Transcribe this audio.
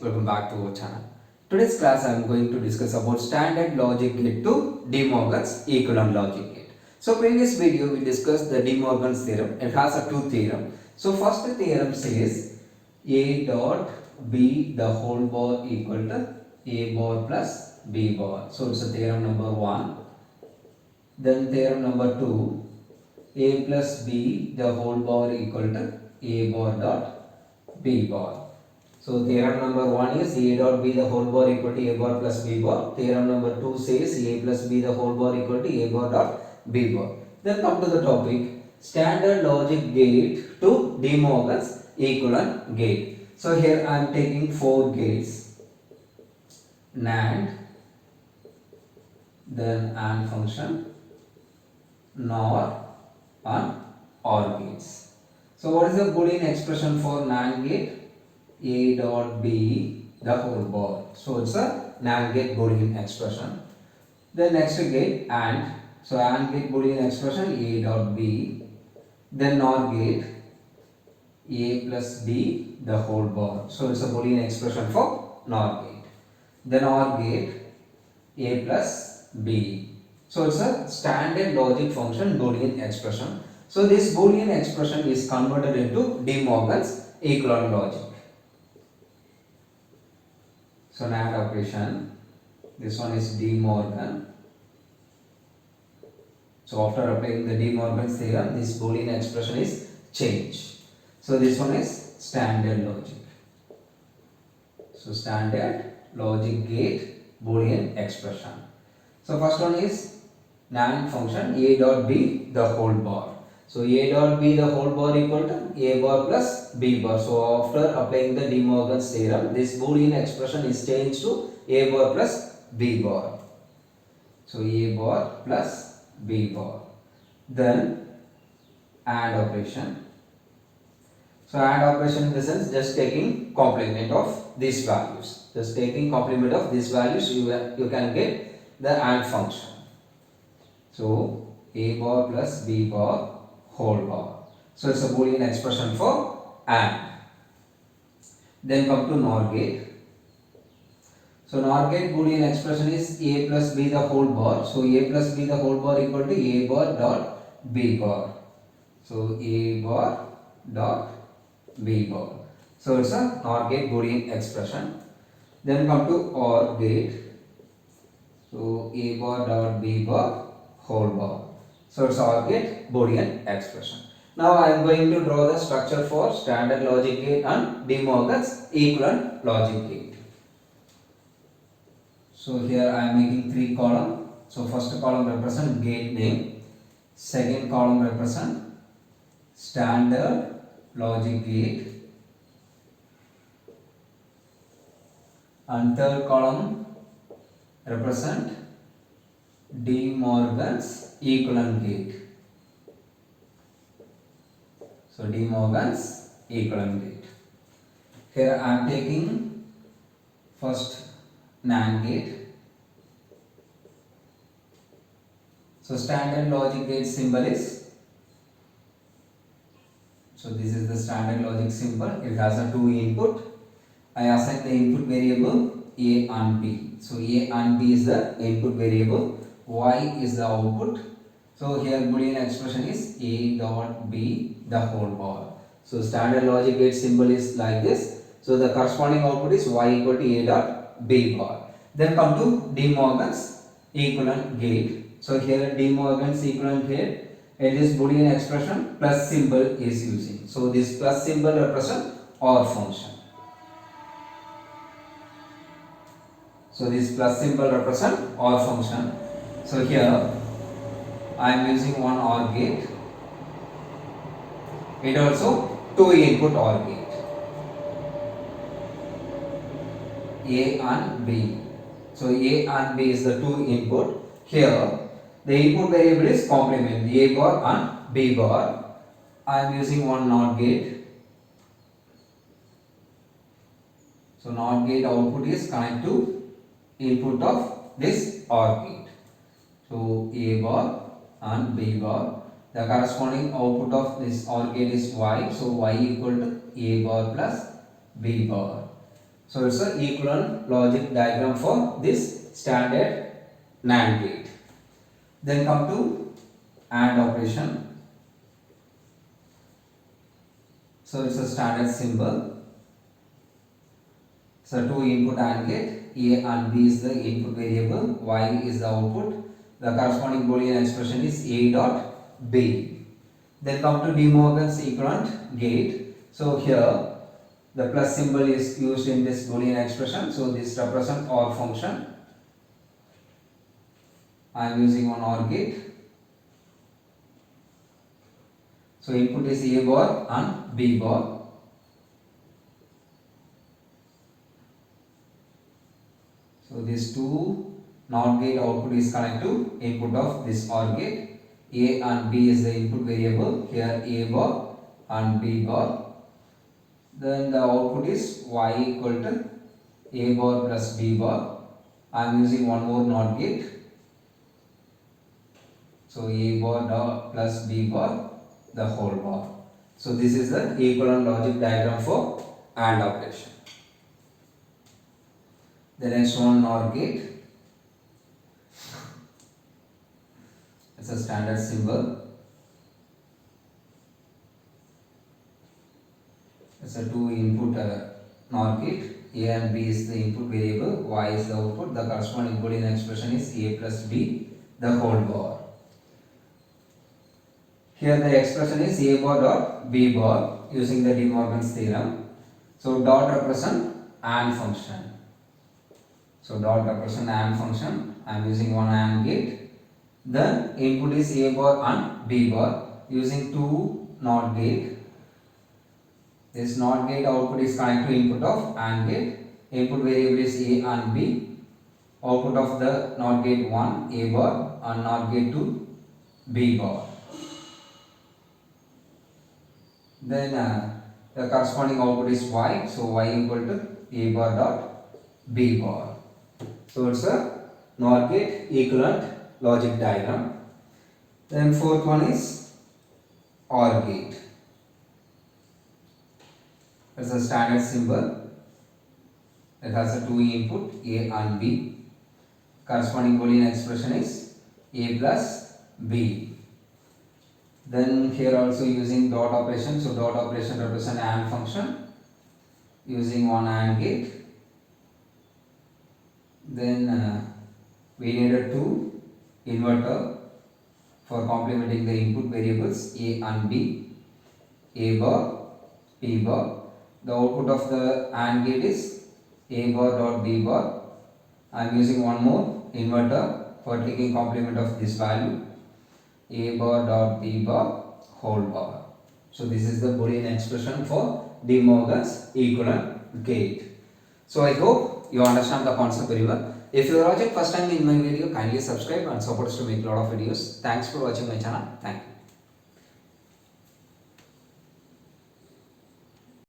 welcome back to our channel. Today's class I am going to discuss about standard logic gate to De Morgan's equivalent logic gate. So previous video we discussed the De Morgan's theorem. It has a two theorem. So first theorem says A dot B the whole bar equal to A bar plus B bar. So it's a theorem number 1. Then theorem number 2, A plus B the whole bar equal to A bar dot B bar. So theorem number 1 is A dot B the whole bar equal to A bar plus B bar. Theorem number 2 says A plus B the whole bar equal to A bar dot B bar. Then come to the topic, standard logic gate to De Morgan's equivalent gate. So here I am taking 4 gates, NAND, then AND function, NOR and OR gates. So what is the Boolean expression for NAND gate? A dot B the whole bar. So it's a NAND gate Boolean expression. The next gate AND. So AND gate Boolean expression A dot B. Then NOR gate A plus B the whole bar. So it's a Boolean expression for NOR gate. Then OR gate A plus B. So it's a standard logic function Boolean expression. So this Boolean expression is converted into De Morgan's equivalent logic. So NAND operation, this one is De Morgan. So after applying the De Morgan's theorem, this Boolean expression is changed. So this one is standard logic. So standard logic gate Boolean expression. So first one is NAND function A dot B the whole bar. So A dot B the whole bar equal to A bar plus B bar. So after applying the De Morgan's theorem, this Boolean expression is changed to A bar plus B bar. So A bar plus B bar. Then AND operation. So AND operation in the sense just taking complement of these values. Just taking complement of these values, you can get the AND function. So A bar plus B bar whole bar. So it's a Boolean expression for AND. Then come to NOR gate. So NOR gate Boolean expression is A plus B the whole bar. So A plus B the whole bar equal to A bar dot B bar. So A bar dot B bar. So it's a NOR gate Boolean expression. Then come to OR gate. So A bar dot B bar whole bar. So it's OR gate Boolean expression. Now I am going to draw the structure for standard logic gate and De Morgan's equivalent logic gate. So here I am making 3 columns. So first column represent gate name, second column represent standard logic gate, and third column represent De Morgan's equivalent gate. So De Morgan's equivalent gate. Here I am taking first NAND gate. So standard logic gate symbol is, so this is the standard logic symbol. It has a 2 input. I assign the input variable A and B. So A and B is the input variable. Y is the output. So here Boolean expression is A dot B the whole bar. So standard logic gate symbol is like this. So the corresponding output is Y equal to A dot B bar. Then come to De Morgan's equivalent gate. So here De Morgan's equivalent gate, it is Boolean expression plus symbol is using. So this plus symbol represents OR function. So this plus symbol represents OR function. So here I am using one OR gate. It also 2 input OR gate, A and B. So A and B is the 2 input. Here the input variable is complement A bar and B bar. I am using one NOT gate. So NOT gate output is connect to input of this OR gate. So A bar and B bar. The corresponding output of this OR gate is Y. So Y equal to A bar plus B bar. So it's a equivalent logic diagram for this standard NAND gate. Then come to AND operation. So it's a standard symbol. So two input AND gate, A and B is the input variable, Y is the output. The corresponding Boolean expression is A dot B. Then come to De Morgan's equivalent gate. So here the plus symbol is used in this Boolean expression. So this represents OR function. I am using one OR gate. So input is A bar and B bar. So these two NOT gate output is connected to input of this OR gate. A and B is the input variable. Here A bar and B bar. Then the output is Y equal to A bar plus B bar. I am using one more NOT gate. So A bar dot plus B bar, the whole bar. So this is the equivalent logic diagram for AND operation. The next one, NOR gate. It's a standard symbol. It's a two input NOR gate. A and B is the input variable, Y is the output. The corresponding Boolean expression is A plus B, the whole bar. Here the expression is A bar dot B bar using the De Morgan's theorem. So dot represent AND function. So dot represent AND function. I am using one AND gate. Then input is A bar and B bar using two NOT gate. This NOT gate output is connected to input of AND gate. Input variable is A and B. Output of the NOT gate 1 A bar and NOT gate 2 B bar. Then the corresponding output is Y. So Y equal to A bar dot B bar. So it's a NOR gate equivalent logic diagram. Then fourth one is OR gate. It's a standard symbol. It has a two input A and B. Corresponding Boolean expression is A plus B. Then here also using dot operation. So dot operation represents AND function using one AND gate. Then we needed two inverter for complementing the input variables A and B, A bar, B bar. The output of the AND gate is A bar dot B bar. I am using one more inverter for taking complement of this value, A bar dot B bar whole bar. So this is the Boolean expression for De Morgan's equivalent gate. So I hope you understand the concept very well. If you are watching first time in my video, kindly subscribe and support us to make a lot of videos. Thanks for watching my channel. Thank you.